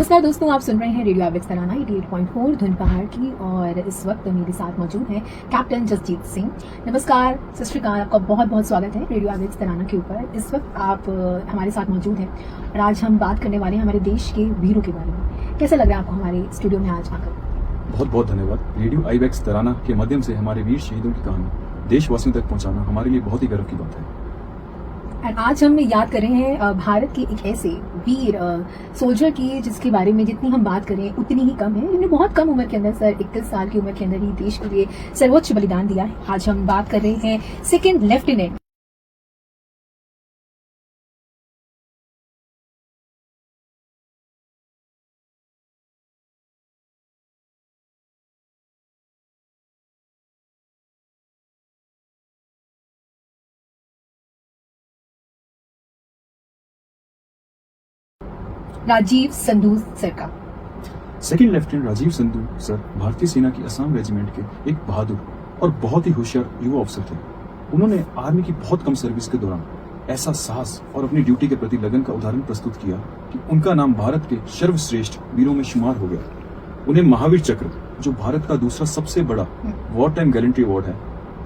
नमस्कार दोस्तों, आप सुन रहे हैं रेडियो एवेक्स तराना 88.4 धुन पहाड़ की। और इस वक्त मेरे साथ मौजूद है कैप्टन जसजीत सिंह। नमस्कार, सत श्री अकाल, आपका बहुत बहुत स्वागत है रेडियो एवेक्स तराना के ऊपर। इस वक्त आप हमारे साथ मौजूद हैं और आज हम बात करने वाले हैं हमारे देश के वीरों के बारे में। कैसा लग रहा है आपको हमारे स्टूडियो में आज आकर? बहुत बहुत धन्यवाद। रेडियो आईवेक्स तराना के माध्यम से हमारे वीर शहीदों की कहानी देशवासियों तक पहुंचाना हमारे लिए बहुत ही गर्व की बात है। और आज हम याद कर रहे हैं भारत के एक ऐसे वीर सोल्जर की जिसके बारे में जितनी हम बात करें उतनी ही कम है। इन्होंने बहुत कम उम्र के अंदर, सर 31 साल की उम्र के अंदर ही देश के लिए सर्वोच्च बलिदान दिया है। आज हम बात कर रहे हैं second lieutenant Rajiv Sandhu sir का। Second lieutenant Rajiv Sandhu sir भारतीय सेना की असम रेजिमेंट के एक बहादुर और बहुत ही होशियार युवा अफसर थे। उन्होंने आर्मी की बहुत कम सर्विस के दौरान ऐसा साहस और अपनी ड्यूटी के प्रति लगन का उदाहरण प्रस्तुत किया कि उनका नाम भारत के सर्वश्रेष्ठ वीरों में शुमार हो गया। उन्हें महावीर चक्र, जो भारत का दूसरा सबसे बड़ा वॉर टाइम गैलेंट्री अवार्ड है,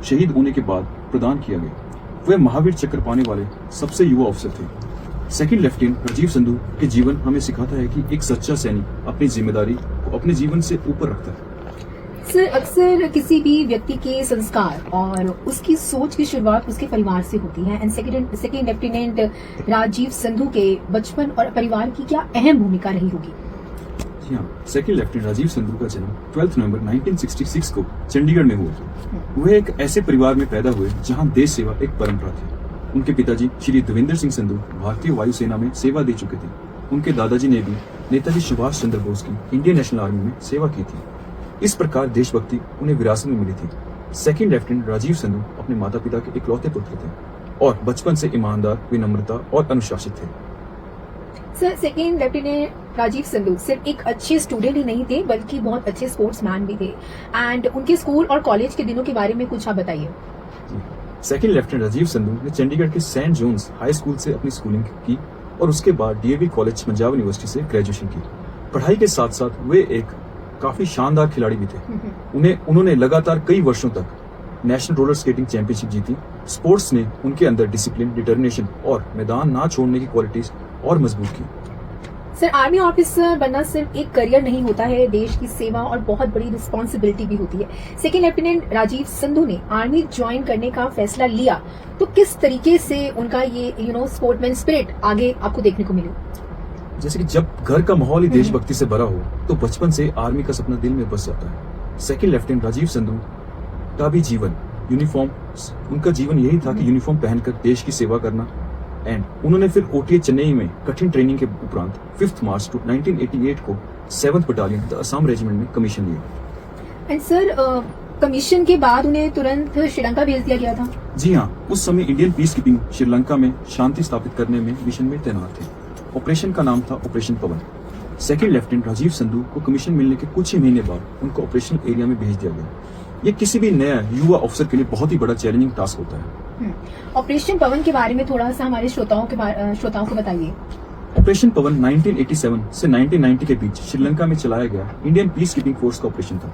शहीद होने के बाद प्रदान किया गया। वे महावीर चक्र पाने वाले सबसे युवा अफसर थे। सेकंड लेफ्टिनेंट राजीव संधू के जीवन हमें सिखाता है कि एक सच्चा सैनिक अपनी जिम्मेदारी को अपने जीवन से ऊपर रखता है। सर, अक्सर किसी भी व्यक्ति के संस्कार और उसकी सोच की शुरुआत उसके परिवार से होती है। And second lieutenant Rajiv Sandhu के बचपन और परिवार की क्या अहम भूमिका रही होगी? जी हाँ, सेकंड लेफ्टिनेंट राजीव संधू का जन्म 12 नवंबर 1966 को चंडीगढ़ में हुआ। वह एक ऐसे परिवार में पैदा हुए जहाँ देश सेवा एक परंपरा थी। उनके पिताजी श्री देवेंद्र सिंह संधू भारतीय वायुसेना में सेवा दे चुके थे। उनके दादाजी ने भी नेताजी सुभाष चंद्र बोस की इंडियन नेशनल आर्मी में सेवा की थी। इस प्रकार देशभक्ति उन्हें विरासत में मिली थी। सेकंड लेफ्टिनेंट राजीव संधू अपने माता पिता के इकलौते पुत्र थे और बचपन से ईमानदार, विनम्रता और अनुशासित थे। Sir, second lieutenant Rajiv Sandhu सिर्फ एक अच्छे स्टूडेंट ही नहीं थे बल्कि बहुत अच्छे स्पोर्ट्समैन भी थे। एंड उनके स्कूल और कॉलेज के दिनों के बारे में कुछ आप बताइए। सेकंड लेफ्टिनेंट राजीव संधू ने चंडीगढ़ के सेंट जोन्स हाई स्कूल से अपनी स्कूलिंग की और उसके बाद डीएवी कॉलेज पंजाब यूनिवर्सिटी से ग्रेजुएशन की। पढ़ाई के साथ साथ वे एक काफी शानदार खिलाड़ी भी थे। उन्होंने लगातार कई वर्षों तक नेशनल रोलर स्केटिंग चैंपियनशिप जीती। स्पोर्ट्स ने उनके अंदर डिसिप्लिन, डिटर्मिनेशन और मैदान ना छोड़ने की क्वालिटीज और मजबूत की। सर, आर्मी ऑफिसर बनना सिर्फ एक करियर नहीं होता है, देश की सेवा और बहुत बड़ी रिस्पॉन्सिबिलिटी भी होती है। सेकंड लेफ्टिनेंट राजीव संधू ने आर्मी ज्वाइन करने का फैसला लिया तो किस तरीके से उनका ये स्पोर्टमैन स्पिरिट आगे आपको देखने को मिली? जैसे कि जब घर का माहौल ही देशभक्ति से भरा हो तो बचपन से आर्मी का सपना दिल में बस जाता है। सेकंड लेफ्टिनेंट राजीव संधू का भी जीवन उनका जीवन यही था कि यूनिफॉर्म पहनकर देश की सेवा करना। एंड उन्होंने फिर ओटीए चेन्नई में कठिन ट्रेनिंग के उपरांत 5 मार्च 1988 को 7th battalion the Assam regiment में कमीशन लिया। एंड सर, कमीशन के बाद उन्हें तुरंत श्रीलंका भेज दिया गया था? जी हाँ, उस समय इंडियन पीस कीपिंग श्रीलंका में शांति स्थापित करने में मिशन में तैनात थे। ऑपरेशन का नाम था ऑपरेशन पवन। सेकंड लेफ्टिनेंट राजीव संधू को कमीशन मिलने के कुछ ही महीने बाद उनको ऑपरेशनल एरिया में भेज दिया गया। ये किसी भी नया युवा अफसर के लिए बहुत ही बड़ा चैलेंजिंग टास्क होता है। ऑपरेशन पवन के बारे में थोड़ा सा हमारे श्रोताओं को बताइए। ऑपरेशन पवन 1987 से 1990 के बीच श्रीलंका में चलाया गया इंडियन पीस कीपिंग फोर्स का ऑपरेशन था।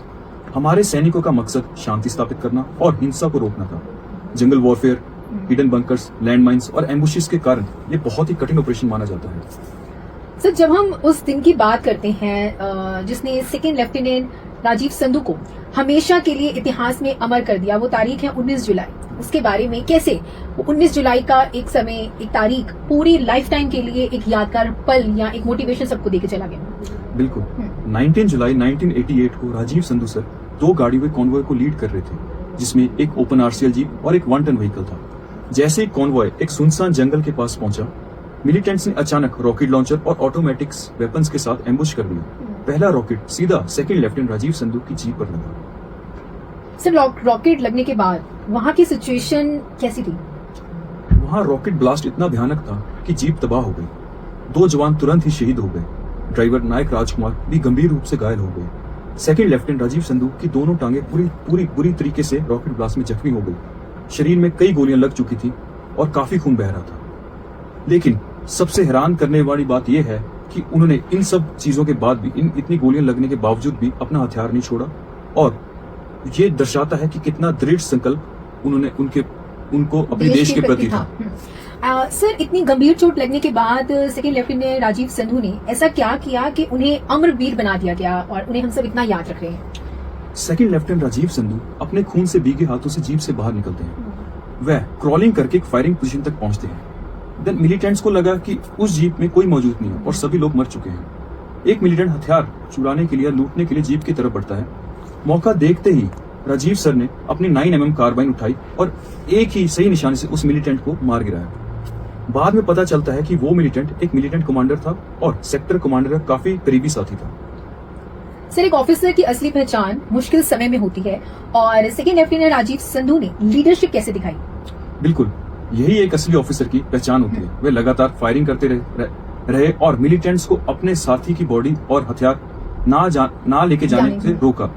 हमारे सैनिकों का मकसद शांति स्थापित करना और हिंसा को रोकना था। जंगल warfare, hidden bunkers, land mines और एम्बुशेस के कारण ये बहुत ही कठिन ऑपरेशन माना जाता है। सर, जब हम उस दिन की बात करते हैं जिसने सेकंड लेफ्टिनेंट राजीव संधू को हमेशा के लिए इतिहास में अमर कर दिया, वो तारीख है 19 जुलाई। उसके बारे में कैसे 19 जुलाई का एक समय, एक तारीख पूरी लाइफ टाइम के लिए एक यादगार पल या एक मोटिवेशन सबको देके चला गया? बिल्कुल। 19 जुलाई 1988 को राजीव संधू सर 2 गाड़ी हुए कॉन्वॉय को लीड कर रहे थे, जिसमें एक ओपन आरसीएल जीप और एक 1 टन व्हीकल था। जैसे ही कॉन्वॉय एक सुनसान जंगल के पास पहुंचा, मिलिटेंट्स ने अचानक रॉकेट लॉन्चर और ऑटोमेटिक्स वेपन्स के साथ एम्बुश कर दिया। पहला रॉकेट सीधा सेकंड लेफ्टिनेंट राजीव संधू की जीप पर लगा। सर, रॉकेट लगने के बाद वहाँ की सिचुएशन कैसी थी? वहाँ रॉकेट ब्लास्ट इतना भयानक था कि जीप तबाह हो गई। 2 जवान तुरंत ही शहीद हो गए। ड्राइवर नायक राजकुमार भी गंभीर रूप से घायल हो गए। सेकंड लेफ्टिनेंट राजीव संधू की दोनों टांगे पूरी तरीके से रॉकेट ब्लास्ट में जख्मी हो गई। शरीर में कई गोलियां लग चुकी थी और काफी खून बह रहा था। लेकिन सबसे हैरान करने वाली बात यह है कि उन्होंने इन सब चीजों के बाद भी, इन इतनी गोलियां लगने के बावजूद भी अपना हथियार नहीं छोड़ा, और ये दर्शाता है कि कितना दृढ़ संकल्प उनको अपने देश के प्रति था। सर, इतनी गंभीर चोट लगने के बाद सेकंड लेफ्टिनेंट राजीव संधू ने ऐसा क्या किया कि उन्हें अमरवीर बना दिया गया और उन्हें हम सब इतना याद रख रहे हैं? सेकंड लेफ्टिनेंट राजीव संधू अपने खून से भीगे हाथों से जीप से बाहर निकलते हैं। वह क्रॉलिंग करके एक फायरिंग पोजीशन तक पहुंचते हैं। देन मिलिटेंट्स को लगा कि उस जीप में कोई मौजूद नहीं है और सभी लोग मर चुके हैं। एक मिलिटेंट हथियार चुराने के लिए, लूटने के लिए जीप की तरफ बढ़ता है। मौका देखते ही राजीव सर ने अपनी 9mm कार्बाइन उठाई और एक ही सही निशाने से उस मिलिटेंट को मार गिराया। बाद में पता चलता है कि वो मिलिटेंट एक मिलिटेंट कमांडर था और सेक्टर कमांडर का काफी करीबी साथी था। सर, एक ऑफिसर की असली पहचान मुश्किल समय में होती है, और सेकंड लेफ्टिनेंट राजीव संधू ने लीडरशिप कैसे दिखाई? बिल्कुल, यही एक असली ऑफिसर की पहचान होती है। वे लगातार फायरिंग करते रहे और मिलिटेंट्स को अपने साथी की बॉडी और हथियार ना लेके जाने से रोका।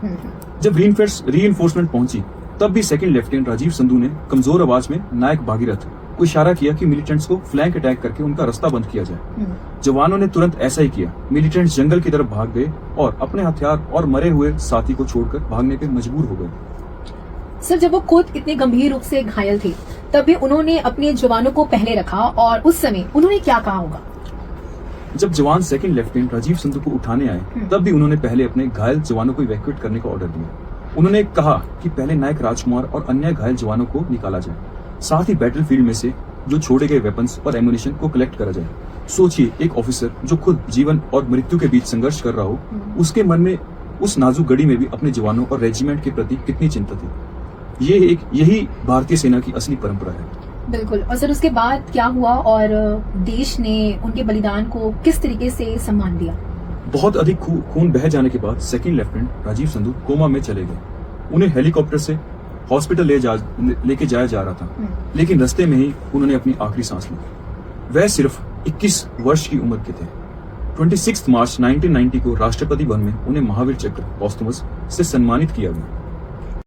जब रीइंफोर्समेंट पहुंची, तब भी सेकंड लेफ्टिनेंट राजीव संधू ने कमजोर आवाज में नायक भागीरथ को इशारा किया कि मिलिटेंट्स को फ्लैंक अटैक करके उनका रास्ता बंद किया जाए। जवानों ने तुरंत ऐसा ही किया। मिलिटेंट्स जंगल की तरफ भाग गए और अपने हथियार और मरे हुए साथी को छोड़कर भागने पे मजबूर हो गए। सर, जब वो खुद इतने गंभीर रूप से घायल थे, तब भी उन्होंने अपने जवानों को पहले रखा, और उस समय उन्होंने क्या कहा होगा? जब जवान सेकंड लेफ्टिनेंट राजीव संधू को उठाने आए, तब भी उन्होंने पहले अपने घायल जवानों को इवैक्यूएट करने का ऑर्डर दिया। उन्होंने कहा कि पहले नायक राजकुमार और अन्य घायल जवानों को निकाला जाए, साथ ही बैटलफील्ड में से जो छोड़े गए वेपन्स और एमुनिशन को कलेक्ट करा जाए। सोचिए, एक ऑफिसर जो खुद जीवन और मृत्यु के बीच संघर्ष कर रहा हो, उसके मन में उस नाजुक घड़ी में भी अपने जवानों और रेजिमेंट के प्रति कितनी चिंता थी। यही भारतीय सेना की असली परंपरा है। बिल्कुल। और सर, उसके बाद क्या हुआ और देश ने उनके बलिदान को किस तरीके से सम्मान दिया? बहुत अधिक खून बह जाने के बाद second lieutenant Rajiv Sandhu coma में चले गए। उन्हें हेलीकॉप्टर से हॉस्पिटल लेके जाया जा रहा था, लेकिन रास्ते में ही उन्होंने अपनी आखिरी सांस ली। वह सिर्फ 21 वर्ष की उम्र के थे। 26 मार्च 1990 को राष्ट्रपति भवन में उन्हें महावीर चक्र पोस्टमस से सम्मानित किया गया।